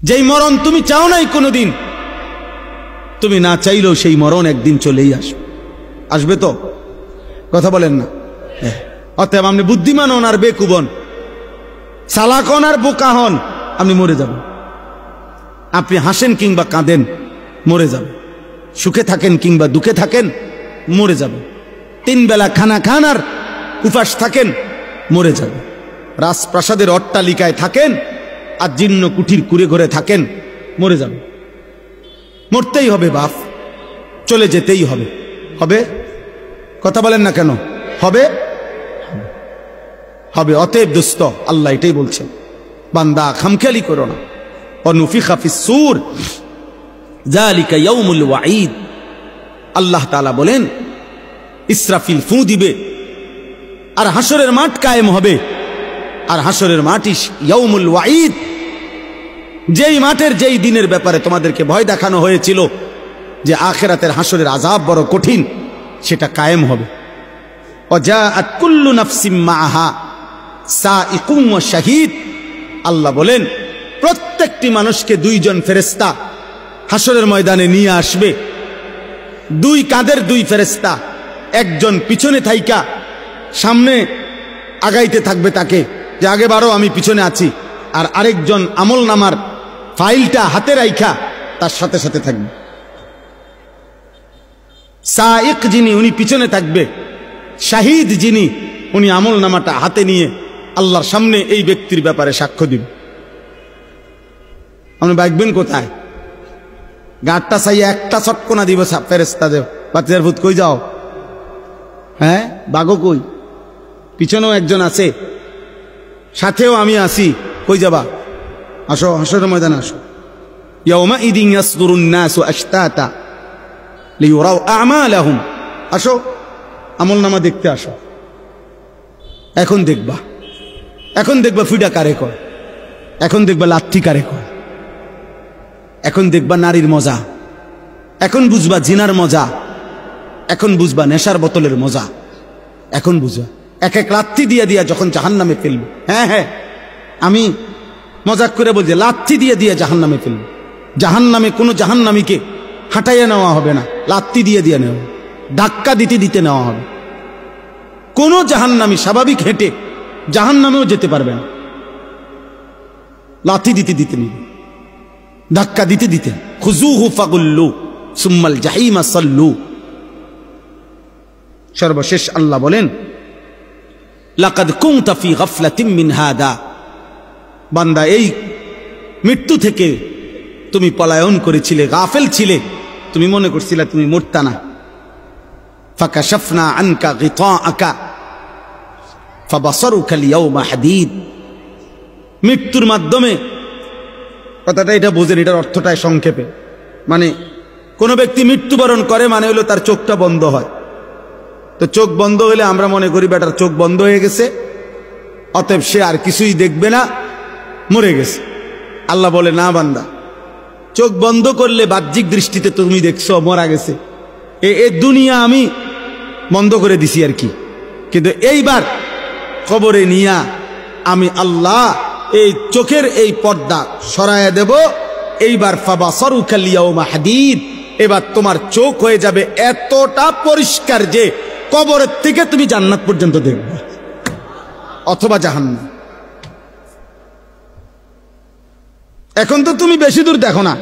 যেই মরণ তুমি চাও নাই কোনোদিন, তুমি না চাইলেও সেই মরণ একদিন চলেই আসবে। আসবে তো? কথা বলেন না? অতএব আপনি বুদ্ধিমান হন আর বেকুব হন, চালাক হন আর বোকা হন, আপনি মরে যাবেন। আপনি হাসেন কিংবা কাঁদেন, মরে যাবেন। সুখে থাকেন কিংবা দুঃখে থাকেন, মরে যাবেন। 3 বেলা খানা খান আর উপাস থাকেন, মরে যাবেন। রাজপ্রাসাদের অট্টালিকায় থাকেন আর জীর্ণ কুঠির কুড়ে ঘরে থাকেন, মরে যাবেন। মরতেই হবে বাপ, চলে যেতেই হবে। হবে? কথা বলেন না কেন? হবে? হবে। অতএব দোস্ত, আল্লাহ এটাই বলছেন, বান্দা খামখেয়ালি করো না। অনুফিখা ফিস সূর যালিকা ইয়াউমুল ওয়াঈদ। আল্লাহ তাআলা বলেন, ইসরাফিল ফু দিবে আর হাসরের মাঠ কায়েম হবে। আর হাসরের মাঠই ইয়াউমুল ওয়াঈদ, যেই মাঠের যেই দিনের ব্যাপারে তোমাদেরকে ভয় দেখানো হয়েছিল যে আখিরাতের হাসরের আযাব বড় কঠিন, সেটা কায়েম হবে। ওয়াজাআত কুল্লু নাফসিম মাআহা সাইকুম ওয়া শাহীদ। আল্লাহ বলেন, প্রত্যেকটি মানুষকে 2 জন ফেরেশতা হাসরের ময়দানে নিয়ে আসবে। 2 কাঁধের 2 ফেরেশতা, একজন পিছনে থাইকা সামনে আগাইতে থাকবে তাকে, যে আগে বাড়ো আমি পিছনে আছি, আর আরেকজন আমল নামার ফাইলটা হাতে রাইখা তার সাথে সাথে থাকবে। সাইক যিনি, উনি পিছনে থাকবে। শাহিদ যিনি, উনি আমল নামাটা হাতে নিয়ে আল্লাহর সামনে এই ব্যক্তির ব্যাপারে সাক্ষ্য দিবেন। আপনি বাইকবেন কোথায়? গাড়টা চাইয়া একটা চটকনা দিব ফেরেশতা দেব, বাচ্চার ভূত কই যাও? হ্যাঁ, বাগো কই? পিছনেও একজন আছে, সাথেও আমি আছি, কই যাবা? আসো, হাসরের ময়দানে আসো। ইয়াউমা ইদিন ইয়াসদুরুন নাসু আশতাতা লিইউরাউ আমালাহুম। আসো, আমলনামা দেখতে আসো। এখন দেখবা, এখন দেখবা ফিডা কারে কয়, এখন দেখবা লাথি কারে কয়, এখন দেখবা নারীর মজা, এখন বুঝবা জিনার মজা, এখন বুঝবা নেশার বোতলের মজা, এখন বুঝবা। এক এক লাথি দিয়ে দিয়া যখন জাহান্নামে ফেলবে, হ্যাঁ হ্যাঁ, আমি মজাক করে বলছি, লাথি দিয়ে দিয়ে জাহান্নামে ফেলবে। জাহান্নামে কোনো জাহান্নামীকে হাঁটাইয়া নেওয়া হবে না, লাথি দিয়ে দিয়ে নেওয়া, ধাক্কা দিতে দিতে নেওয়া হবে। কোনো জাহান্নামী স্বাভাবিক হেঁটে জাহান্নামেও যেতে পারবে না, লাথি দিতে দিতে নিবে, ধাক্কা দিতে দিতে। খুযূহু ফাগুল্লু সুম্মাল জাহিমা সাল্লু। সর্বশেষ আল্লাহ বলেন, লাকাদ কুনতা ফি গাফলাতিন মিন হাদা। বান্দা, এই মৃত্যু থেকে তুমি পলায়ন করেছিলে, গাফেল ছিলে, তুমি মনে করছিলে তুমি মরতা না। ফাকাশাফনা আনকা গিতাআকা ফাবাসারুকা আল-ইয়াওমা হাদীদ। মৃত্যুর মাধ্যমে, কথাটা এটা বোঝেন, এটার অর্থটা সংক্ষেপে, মানে কোন ব্যক্তি মৃত্যুবরণ করে মানে হলো তার চোখটা বন্ধ হয়। তো চোখ বন্ধ হলে আমরা মনে করি বেটার চোখ বন্ধ হয়ে গেছে, অতএব সে আর কিছুই দেখবে না, মরে গেছে। আল্লাহ বলে, না বান্দা, চোখ বন্ধ করলে বাহ্যিক দৃষ্টিতে তুমি দেখছো মরা গেছে, এই দুনিয়া আমি বন্ধ করে দিছি আর কি, কিন্তু এইবার কবরে নিয়া আমি আল্লাহ এই চোখের এই পর্দা সরাইয়া দেব। এইবার ফাবাসারুকা আল-ইয়াওমা হাদীদ, এবার তোমার চোখ হয়ে যাবে এতটা পরিষ্কার যে কবরের থেকে তুমি জান্নাত পর্যন্ত দেখবে অথবা জাহান্নাম। এখন তো তুমি বেশি দূর দেখো না,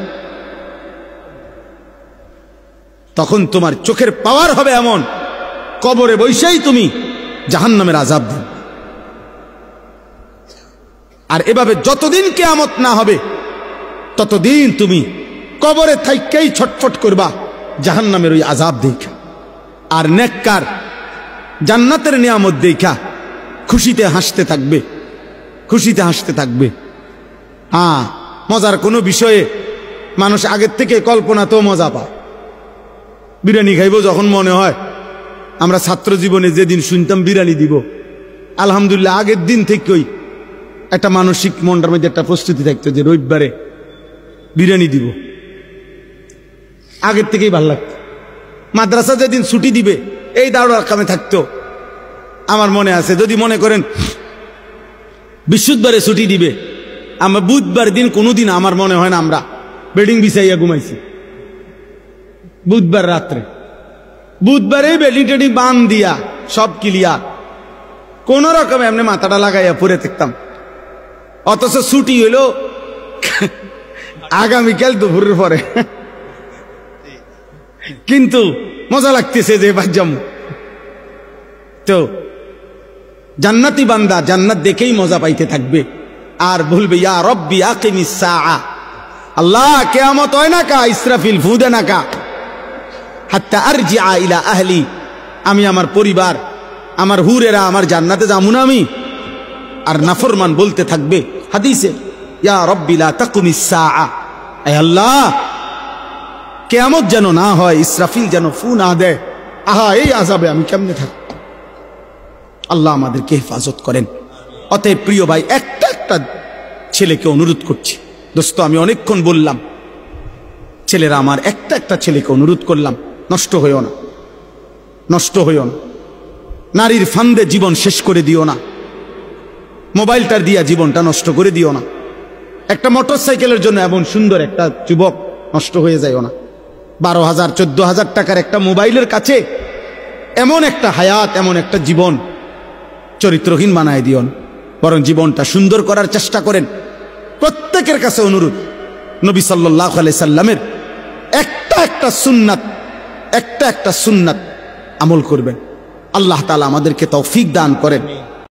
তখন তোমার চোখের পাওয়ার হবে এমন, কবরে বসেই তুমি জাহান্নামের আযাব দেবে। আর এভাবে যতদিন কিয়ামত না হবে ততদিন তুমি কবরে থাইকেই ছটফট করবা জাহান্নামের ওই আযাব দেখা। আর নেককার জান্নাতের নিয়ামত দেখা খুশিতে হাসতে থাকবে, খুশিতে হাসতে থাকবে। হ্যাঁ, মজার কোনো বিষয়ে মানুষ আগের থেকে কল্পনাতেও মজা পায়। বিরিয়ানি খাইব যখন মনে হয়, আমরা ছাত্র জীবনে যেদিন শুনতাম বিরিয়ানি দিব, আলহামদুলিল্লাহ আগের দিন থেকেই একটা মানসিক মনটার মধ্যে একটা প্রস্তুতি থাকতো যে রবিবারে বিরিয়ানি দিব, আগের থেকেই ভালো লাগতো। মাদ্রাসা যেদিন ছুটি দিবে এই দাঁড়ার কামে থাকতো। আমার মনে আছে, যদি মনে করেন বৃহস্পতিবারে ছুটি দিবে, আমরা বুধবার দিন কোনোদিন আমার মনে হয় না আমরা বেডিং বিছাইয়া ঘুমাইছি। বুধবার রাত্রে, বুধবারে বেডিং টেডিং বান দিয়া সব ক্লিয়ার, কোন রকম এমনি মাথাটা লাগাইয়া পরে থাকতাম। অথচ ছুটি হইল আগামীকাল দুপুরের পরে, কিন্তু মজা লাগতেছে যে বাজ্জাম। তো জান্নাতি বান্দা জান্নাত দেখেই মজা পাইতে থাকবে আর বলবে ইয়া রব্বি আকিমিস সাআ, আল্লাহ কিয়ামত হয় না কা, ইসরাফিল ফু দে না কা, হাত্তা আরজিআ ইলা আহলি, আমি আমার পরিবার আমার হুরেরা আমার জান্নাতে যাবো না আমি। আর নাফরমান বলতে থাকবে হাদিসে ইয়া রব্বি লা তাকুমিস সাআ, আয় আল্লাহ কিয়ামত যেন না হয়, ইসরাফিল যেন ফু না দেয়, আহা এই আযাবে আমি কেমনে থাকব। আল্লাহ আমাদেরকে হেফাজত করেন। অতএব প্রিয় ভাই, একটা একটা ছেলেকে অনুরোধ করছি, দোস্ত আমি অনেকক্ষণ বললাম, ছেলেরা আমার একটা একটা ছেলেকে অনুরোধ করলাম, নষ্ট হইও না, নষ্ট হইও না, নারীর ফান্দে জীবন শেষ করে দিও না, মোবাইলটার দিয়া জীবনটা নষ্ট করে দিও না, একটা মোটরসাইকেলের জন্য এমন সুন্দর একটা যুবক নষ্ট হয়ে যায়ও না, 12,000 14,000 টাকার একটা মোবাইলের কাছে এমন একটা হায়াত এমন একটা জীবন চরিত্রহীন বানায় দিও না, বরং জীবনটা সুন্দর করার চেষ্টা করেন। প্রত্যেকের কাছে অনুরোধ, নবী সাল্লাল্লাহু আলাইহি সাল্লামের একটা একটা সুন্নাত আমল করবেন। আল্লাহ তাআলা আমাদেরকে তৌফিক দান করেন।